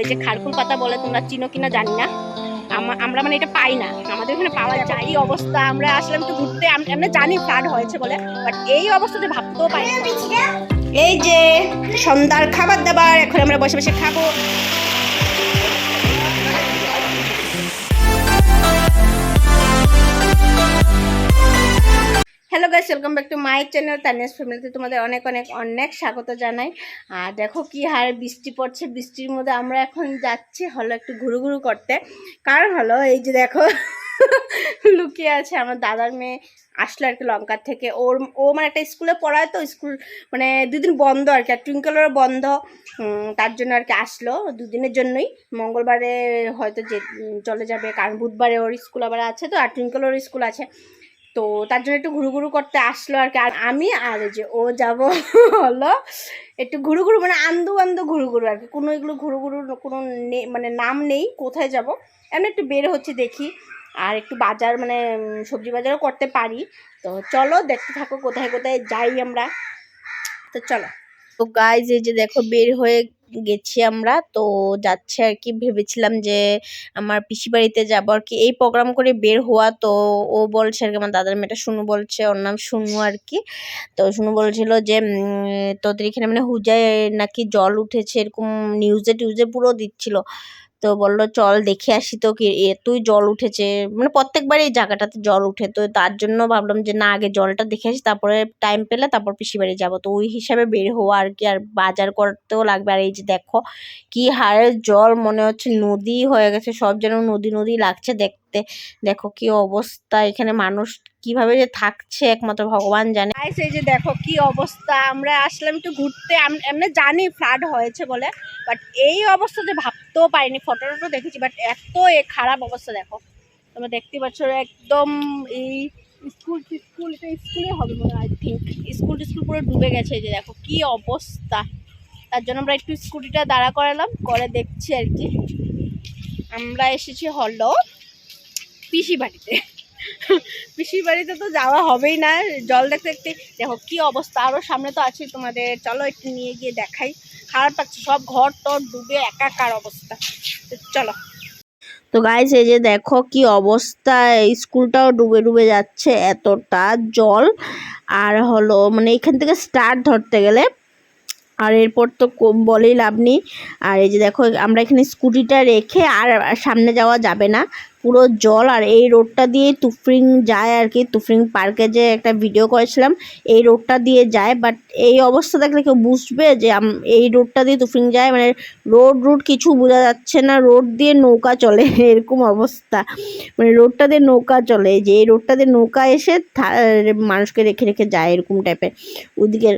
এই যে খারকুল পাতা বলে, তোমরা চিনো কিনা জানি না, আমরা মানে এটা পাই না, আমাদের এখানে পাওয়া যায়। এই অবস্থা, আমরা আসলাম একটু ঘুরতে, আমরা জানি ফ্লাড হয়েছে বলে, বাট এই অবস্থাতে ভাবতেও পাই না। এই যে সন্ধ্যার খাবার দাবার এখন আমরা বসে বসে খাবো। Hello guys, welcome back to my channel Tania's ফ্যামিলিতে তোমাদের অনেক অনেক অনেক স্বাগত জানাই। আর দেখো কি হারে বৃষ্টি পড়ছে, বৃষ্টির মধ্যে আমরা এখন যাচ্ছি হলো একটু ঘুরু করতে। কারণ হলো এই যে দেখো লুকিয়ে আছে আমার দাদার মেয়ে, আসলো আর কি লঙ্কার থেকে। ও মানে একটা স্কুলে পড়ায়, তো স্কুল মানে দুদিন বন্ধ আর কি, আর টুইঙ্কেলেরও বন্ধ, তার জন্য আর কি আসলো দুদিনের জন্যই। মঙ্গলবারে হয়তো যে চলে যাবে, কারণ বুধবারে ওর স্কুল আবার আছে, তো আর টুইঙ্কেলের স্কুল আছে, তো তার জন্য একটু ঘুরু করতে আসলো আর কি। আর আমি আর যে ও যাব হলো একটু ঘুরু মানে আন্দু ঘুরু আর কি। কোনো এগুলো ঘুরু কোনো মানে নাম নেই, কোথায় যাব এমন একটু বের হচ্ছে দেখি, আর একটু বাজার মানে সবজি বাজারও করতে পারি। তো চলো দেখতে থাকো কোথায় কোথায় যাই আমরা, তো চলো। তো গাইজ এই যে দেখো বের হয়ে গেছি আমরা, তো যাচ্ছে আর কি। ভেবেছিলাম যে আমার পিসি বাড়িতে যাবো আর কি, এই প্রোগ্রাম করে বের হওয়া। তো ও বলছে আর কি, আমার দাদার মেয়েটা শুনু বলছে, ওর নাম শুনু আর কি। তো শুনু বলছিল যে তোদের এখানে মানে হুজায় নাকি জল উঠেছে, এরকম নিউজে পুরো দিচ্ছিল। তো বললো চল দেখে আসি, তো কি এতই জল উঠেছে, মানে প্রত্যেকবারই এই জায়গাটাতে জল উঠে, তো তার জন্য ভাবলাম যে না আগে জলটা দেখে আসি, তারপরে টাইম পেলে তারপর পিসি বাড়ি যাবো। তো ওই হিসাবে বের হওয়া আর কি, আর বাজার করতেও লাগবে। আর এই যে দেখো কি হারে জল, মনে হচ্ছে নদী হয়ে গেছে, সব যেন নদী লাগছে দেখতে। দেখো কি অবস্থা, এখানে মানুষ কিভাবে যে থাকছে একমাত্র ভগবান জানে। এই যে দেখো কি অবস্থা, আমরা আসলাম একটু ঘুরতে, আমরা জানি ফ্লাড হয়েছে বলে, বাট এই অবস্থা যে ভাবতেও পারিনি। ফটো দেখেছি, বাট এত খারাপ অবস্থা দেখো, তোমরা দেখতে পাচ্ছ একদম। এই স্কুল এটা স্কুলে হবে মনে হয়, আই থিঙ্ক স্কুল পুরো ডুবে গেছে। এই যে দেখো কি অবস্থা, তার জন্য আমরা একটু স্কুটিটা দাঁড়া করালাম, করে দেখছি আর কি। আমরা এসেছি হলো পিসি বাড়িতে। পিসির বাড়িতে তো যাওয়া হবেই না, জল দেখতে দেখতে দেখো কি অবস্থা। আরও সামনে তো আছে তোমাদের, চলো একটু নিয়ে গিয়ে দেখাই। খারাপ লাগছে, সব ঘর টর ডুবে একাকার অবস্থা, চলো। তো গাইস এই যে দেখো কি অবস্থা, স্কুলটাও ডুবে যাচ্ছে, এতটা জল। আর হলো মানে এখান থেকে স্টার্ট ধরতে গেলে, আর এরপর তো বলেই লাভ নেই। আর এই যে দেখো আমরা এখানে স্কুটিটা রেখে আর সামনে যাওয়া যাবে না, পুরো জল। আর এই রোডটা দিয়ে তুফরিং যায় আর কি, তুফরিং পার্কে যে একটা ভিডিও করেছিলাম, এই রোডটা দিয়ে যায়। বাট এই অবস্থা দেখলে কেউ বুঝবে যে এই রোডটা দিয়ে তুফরিং যায়, মানে রোড কিছু বোঝা যাচ্ছে না, রোড দিয়ে নৌকা চলে এরকম অবস্থা, মানে রোডটা দিয়ে নৌকা চলে, যে এই রোডটা দিয়ে নৌকা এসে মানুষকে রেখে যায় এরকম টাইপের ওদিকের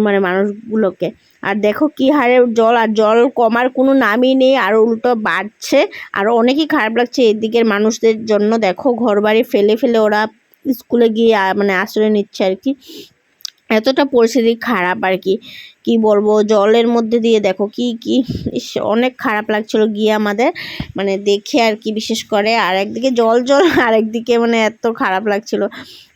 মানে মানুষগুলোকে। আর দেখো কি হারে জল, আর জল কমার কোনো নামই নেই, আর উল্টো বাড়ছে। আর অনেকই খারাপ লাগছে এদিকের মানুষদের জন্য, দেখো ঘরবাড়ি ফেলে ওরা স্কুলে গিয়ে মানে আশ্রয় নিচ্ছে আর কি। এতটা পরিস্থিতি খারাপ আর কি, কি বলবো। জলের মধ্যে দিয়ে দেখো কি অনেক খারাপ লাগছিল গিয়ে আমাদের, মানে দেখে আর কি, বিশেষ করে। আর একদিকে জল আর একদিকে মানে এত খারাপ লাগছিল,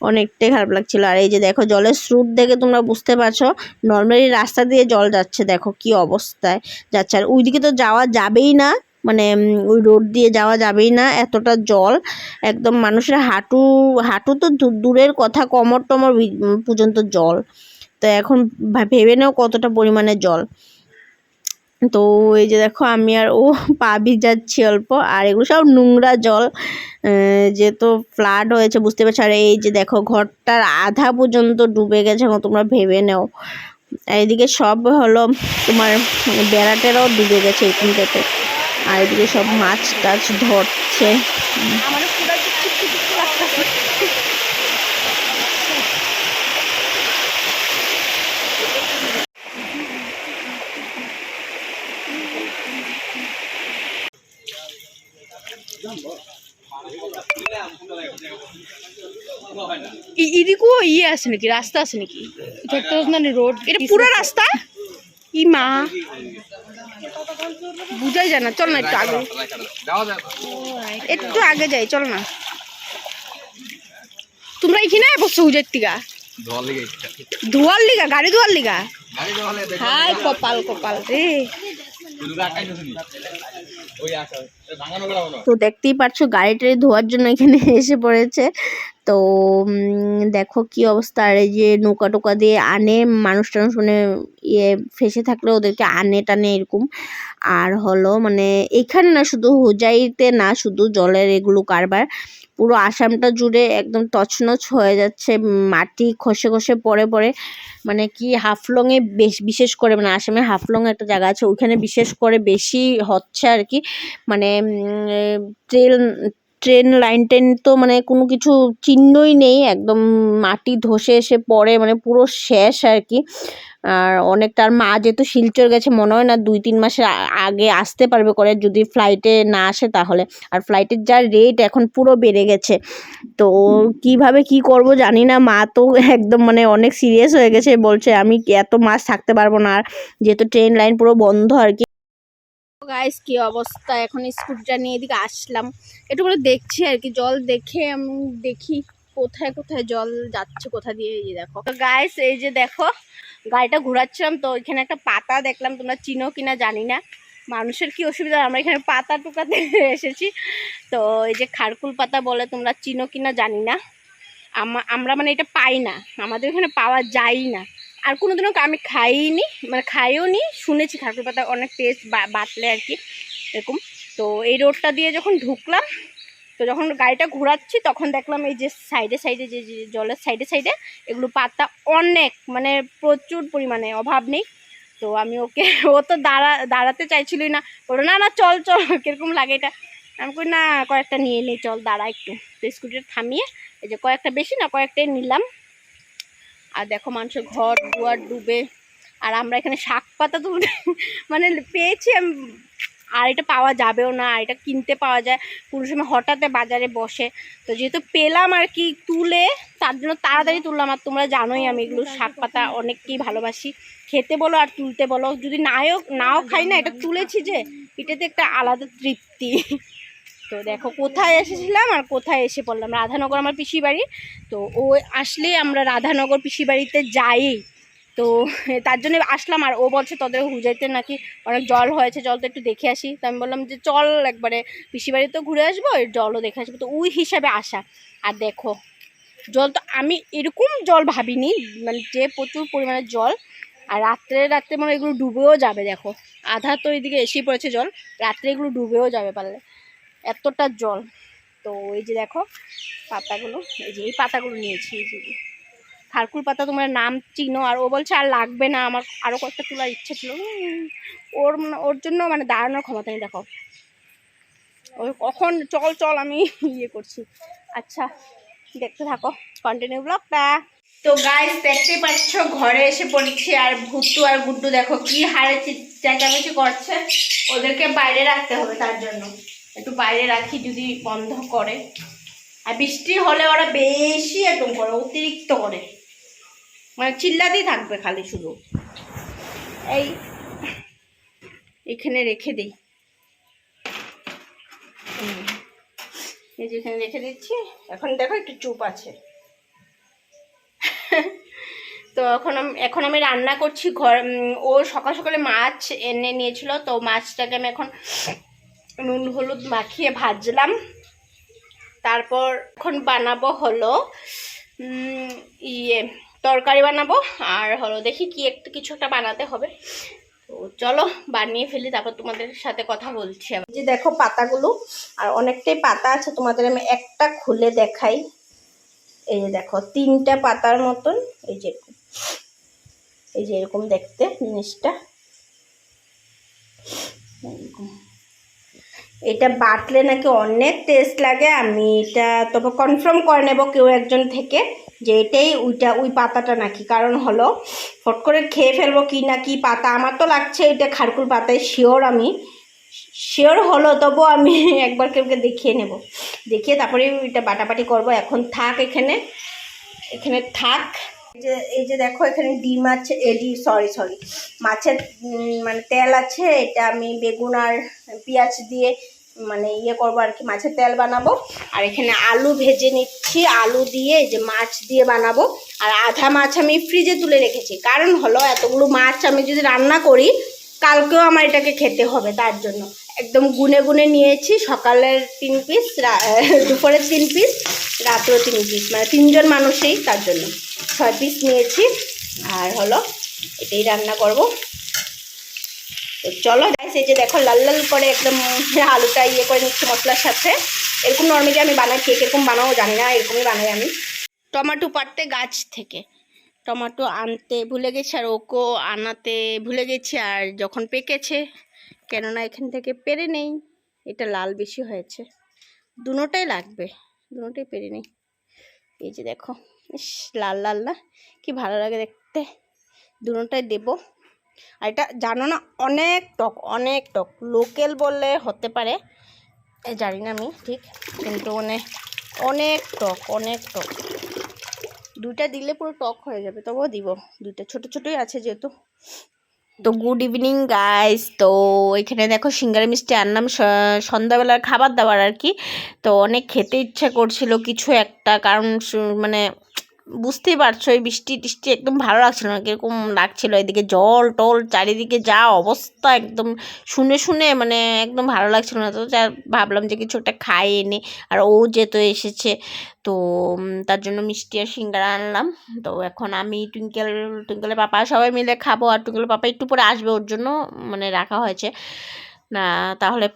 অনেকটাই খারাপ লাগছিল। আর এই যে দেখো জলের স্রোত দেখে তোমরা বুঝতে পারছো, নর্মালি রাস্তা দিয়ে জল যাচ্ছে, দেখো কি অবস্থায় যাচ্ছে। আর ওইদিকে তো যাওয়া যাবেই না, মানে ওই রোড দিয়ে যাওয়া যাবেই না, এতটা জল। একদম মানুষের হাঁটু তো দূরের কথা, কোমর টমর পর্যন্ত জল। তো এখন ভেবে নাও কতটা পরিমাণে জল। তো এই যে দেখো আমি আর ও পা ভিজাচ্ছি অল্প, আর এগুলো সব নোংরা জল, যেহেতু ফ্লাড হয়েছে বুঝতে পারছো। আর এই যে দেখো ঘরটার আধা পর্যন্ত ডুবে গেছে, তোমরা ভেবে নাও। এইদিকে সব হলো তোমার বেড়াটেরাও ডুবে গেছে এরকম টাইপের। আর এদিকে সব মাছ টাছ ধরছে। এদিকেও ইয়ে আছে নাকি, রাস্তা আছে নাকি? রোড, এটা পুরো রাস্তা। ই মা বুঝাই যায় না, চল না একটু আগে যাই, চল না। তোমরা এখানে বসছো হুজের টিকা ধোয়ার লিগা, গাড়ি ধোয়ার লিগা। হাই কপাল রে, তো দেখতেই পাচ্ছো গাড়িটারি ধোয়ার জন্য এখানে এসে পড়েছে। তো দেখো কি অবস্থা। আর এই যে নৌকা টোকা দিয়ে আনে মানুষ টানুষ, মানে ইয়ে ফেসে থাকলে ওদেরকে আনে টানে এরকম। আর হলো মানে এখানে না, শুধু হোজাইতে না, শুধু জলের এগুলো কারবার, পুরো আসামটা জুড়ে একদম তছনছ হয়ে যাচ্ছে, মাটি খসে খসে পড়ে পড়ে। মানে কি হাফলংয়ে বিশেষ করে, মানে আসামে হাফলং একটা জায়গা আছে, ওইখানে বিশেষ করে বেশি হচ্ছে আর কি। মানে ট্রেন ট্রেন লাইন টেন তো মানে কোনো কিছু চিহ্নই নেই, একদম মাটি ধসে এসে পড়ে, মানে পুরো শেষ আর কি। আর অনেকটা, আর মা যেহেতু শিলচর গেছে, মনে হয় না 2-3 মাসের আগে আসতে পারবে করে, যদি ফ্লাইটে না আসে তাহলে। আর ফ্লাইটের যা রেট এখন পুরো বেড়ে গেছে, তো কিভাবে কি করব জানি না। মা তো একদম মানে অনেক সিরিয়াস হয়ে গেছে, বলছে আমি এত মাস থাকতে পারবো না, আর যেহেতু ট্রেন লাইন পুরো বন্ধ আর কি। গাইস কি অবস্থা, এখন স্কুটিটা নিয়ে এদিকে আসলাম, একটু করে দেখছি আর কি, জল দেখে আমি দেখি কোথায় কোথায় জল যাচ্ছে, কোথা দিয়ে। এই দেখো তো গাইস, এই যে দেখো গাড়িটা ঘোরাচ্ছিলাম, তো এখানে একটা পাতা দেখলাম, তোমরা চিনো কিনা জানি না। মানুষের কি অসুবিধা, আমরা এখানে পাতা টুকাতে এসেছি। তো এই যে খারকুল পাতা বলে, তোমরা চিনো কিনা জানি না। আমরা মানে এটা পাই না, আমাদের এখানে পাওয়া যায় না। আর কোনোদিনও আমি খাইনি, মানে খাইও নি, শুনেছি খারকুল পাতা অনেক টেস্ট বাটলে আর কি এরকম। তো এই রোডটা দিয়ে যখন ঢুকলাম, তো যখন গাড়িটা ঘোরাচ্ছি তখন দেখলাম এই যে সাইডে সাইডে, যে জলের সাইডে সাইডে এগুলো পাতা অনেক, মানে প্রচুর পরিমাণে, অভাব নেই। তো আমি ওকে, ও তো দাঁড়াতে চাইছিলই না, বলো না না চল চল, কিরকম লাগে এটা। আমি কই না, কয়েকটা নিয়ে নিই, চল দাঁড়া একটু। তো স্কুটিটা থামিয়ে এই যে কয়েকটা, বেশি না কয়েকটাই নিলাম। আর দেখো মানুষের ঘর দুয়ার ডুবে, আর আমরা এখানে শাক পাতা তুলতে মানে পেয়েছি আমি, আর এটা পাওয়া যাবেও না, আর এটা কিনতে পাওয়া যায় কোনো সময় হঠাৎ বাজারে বসে। তো যেহেতু পেলাম আর কি তুলে, তার জন্য তাড়াতাড়ি তুললাম। আর তোমরা জানোই আমি এগুলো শাক পাতা অনেককেই ভালোবাসি, খেতে বলো আর তুলতে বলো, যদি নাও খাই না, এটা তুলেছি যে এটাতে একটা আলাদা তৃপ্তি। তো দেখো কোথায় এসেছিলাম আর কোথায় এসে পড়লাম, রাধানগর আমার পিসি বাড়ি। তো ও আসলেই আমরা রাধানগর পিসি বাড়িতে যাই, তো তার জন্য আসলাম। আর ও বলছে তোদের হুজাইতে নাকি অনেক জল হয়েছে, জল তো একটু দেখে আসি। তো আমি বললাম যে চল একবারে পিসি বাড়িতে ঘুরে আসবো, এর জলও দেখে আসবো, তো ওই হিসাবে আসা। আর দেখো জল তো আমি এরকম জল ভাবিনি, মানে যে প্রচুর পরিমাণে জল। আর রাত্রে মানে এগুলো ডুবেও যাবে, দেখো আধা তো এইদিকে এসেই পড়েছে জল, রাত্রে এগুলো ডুবেও যাবে পারলে, এতটা জল। তো এই যে দেখো পাতাগুলো, এই যে এই পাতাগুলো নিয়েছি, এই যে খারকুল পাতা, তোমার নাম চিনো। আর ও বলছে আর লাগবে না, আমার আরও কয়েকটা তোলার ইচ্ছে ছিল। ওর জন্য মানে দাঁড়ানোর ক্ষমতা নেই, দেখো ওই কখন চল চল আমি ইয়ে করছি। আচ্ছা দেখতে থাকো কন্টিনিউ ব্লগটা। তো গাইস দেখতে পাচ্ছ ঘরে এসে পড়েছি, আর ভুট্টু আর গুড্ডু দেখো কি হারে চেঁচামেচি করছে, ওদেরকে বাইরে রাখতে হবে, তার জন্য একটু বাইরে রাখি যদি বন্ধ করে। আর বৃষ্টি হলে ওরা বেশি একদম করে, অতিরিক্ত করে, মানে চিল্লাতেই থাকবে খালি শুধু। এইখানে রেখে দিই, এই যে এখানে রেখে দিচ্ছি, এখন দেখো একটু চুপ আছে। তো এখন আমি রান্না করছি ও সকাল সকালে মাছ এনে নিয়েছিল, তো মাছটাকে আমি এখন নুন হলুদ মাখিয়ে ভাজলাম। তারপর এখন বানাবো হলো তরকারি বানাবো, আর হলো দেখি কি কিছু একটা বানাতে হবে। তো চলো বানিয়ে ফেলি, তারপর তোমাদের সাথে কথা বলছি। এই যে দেখো পাতাগুলো, আর অনেকটাই পাতা আছে, তোমাদের আমি একটা খুলে দেখাই। এই যে দেখো 3টা পাতার মতন, এই যে এরকম দেখতে জিনিসটা, এটা বাটলে নাকি অনেক টেস্ট লাগে। আমি এটা তবে কনফার্ম করে নেব কেউ একজন থেকে, যে এটাই ওই পাতাটা নাকি, কারণ হলো ফট করে খেয়ে ফেলবো কি না কি পাতা, আমার তো লাগছে এটা খারকুল পাতায় শিওর হলো, তবু আমি একবার কেউকে দেখিয়ে নেব, দেখিয়ে তারপরে এটা বাটাবাটি করব। এখন থাক এখানে থাক। এই যে দেখো এখানে ডিম আছে, সরি মাছের মানে তেল আছে, এটা আমি বেগুন আর পেঁয়াজ দিয়ে মানে ইয়ে করবো আর কি, মাছের তেল বানাবো। আর এখানে আলু ভেজে নিচ্ছি, আলু দিয়ে এই যে মাছ দিয়ে বানাবো। আর আধা মাছ আমি ফ্রিজে তুলে রেখেছি, কারণ হলো এতগুলো মাছ আমি যদি রান্না করি কালকেও আমার এটাকে খেতে হবে, তার জন্য একদম গুনে গুনে নিয়েছি। সকালের 3 পিস, দুপুরের 3 পিস, রাতেও 3 পিস, মানে 3 জন মানুষেই, তার জন্য 6 পিস নিয়েছি। আর হলো এটাই রান্না করব। তো চলো গাইস, এই যে দেখো লাল লাল করে একদম আলুটা ইয়ে করে নিচ্ছি মশলার সাথে। এরকম নর্মালি আমি বানাই, কেক এরকম বানাবো জানি না, এরকমই বানাই আমি। টমেটো পাড়তে গাছ থেকে টমেটো আনতে ভুলে গেছি, আর ওকেও আনাতে ভুলে গেছি। আর যখন পেকেছে, কেননা এখান থেকে পেরে নেই, এটা লাল বেশি হয়েছে, দুটোটাই লাগবে, দুটোটাই পেরে নেই। এই যে দেখো, ইস লাল লাল না, কি ভালো লাগে দেখতে, দুটোটাই দেবো। আর এটা জানো না অনেক টক, অনেক টক। লোকাল বললে হতে পারে, জানি না আমি ঠিক, কিন্তু মানে অনেক টক, অনেক টক। দুইটা দিলে পুরো টক হয়ে যাবে, তবুও দিব, দুইটা ছোট ছোটই আছে যেহেতু। তো গুড ইভিনিং গাইস। তো এখানে দেখো সিঙ্গারা মিষ্টি আনলাম সন্ধ্যাবেলার খাবার দাবার আর কি। তো অনেক খেতে ইচ্ছা করছিল কিছু একটা, কারণ মানে বুঝতেই পারছো এই বৃষ্টি টিষ্টি একদম ভালো লাগছিল না, কিরকম লাগছিল। এদিকে জল টল চারিদিকে যা অবস্থা, একদম শুনে শুনে মানে একদম ভালো লাগছিল না। তো যা ভাবলাম যে কিছু একটা খাই এনে, আর ও যেহেতু এসেছে, তো তার জন্য মিষ্টি আর সিঙ্গারা আনলাম। তো এখন আমি টুইঙ্কেলের পাপা সবাই মিলে খাবো, আর টুইঙ্কেলের পাপা একটু পরে আসবে, ওর জন্য মানে রাখা হয়েছে না। তাহলে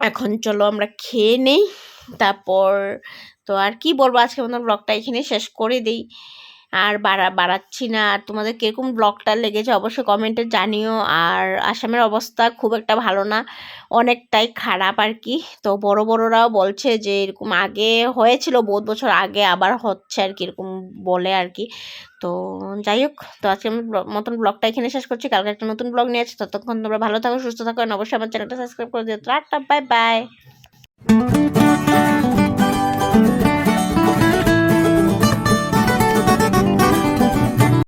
এখন চলো আমরা খেয়ে নেই, তারপর তো আর কি বলবো, আজকে আমাদের ব্লগটা এখানে শেষ করে দিই। আর বাড়াচ্ছি না। আর তোমাদের কীরকম ব্লগটা লেগেছে অবশ্যই কমেন্টে জানিও। আর আসামের অবস্থা খুব একটা ভালো না, অনেকটাই খারাপ আর কি। তো বড়রাও বলছে যে এরকম আগে হয়েছিল, বহুত বছর আগে আবার হচ্ছে আর কি, এরকম বলে আর কি। তো যাই হোক, তো আজকে আমি মতন ব্লগটা এখানে শেষ করছি। কালকে একটা নতুন ব্লগ নিয়ে আছে, ততক্ষণ তোমরা ভালো থাকো, সুস্থ থাকো, অবশ্যই আমার চ্যানেলটা সাবস্ক্রাইব করে দিও। Tata, bye bye.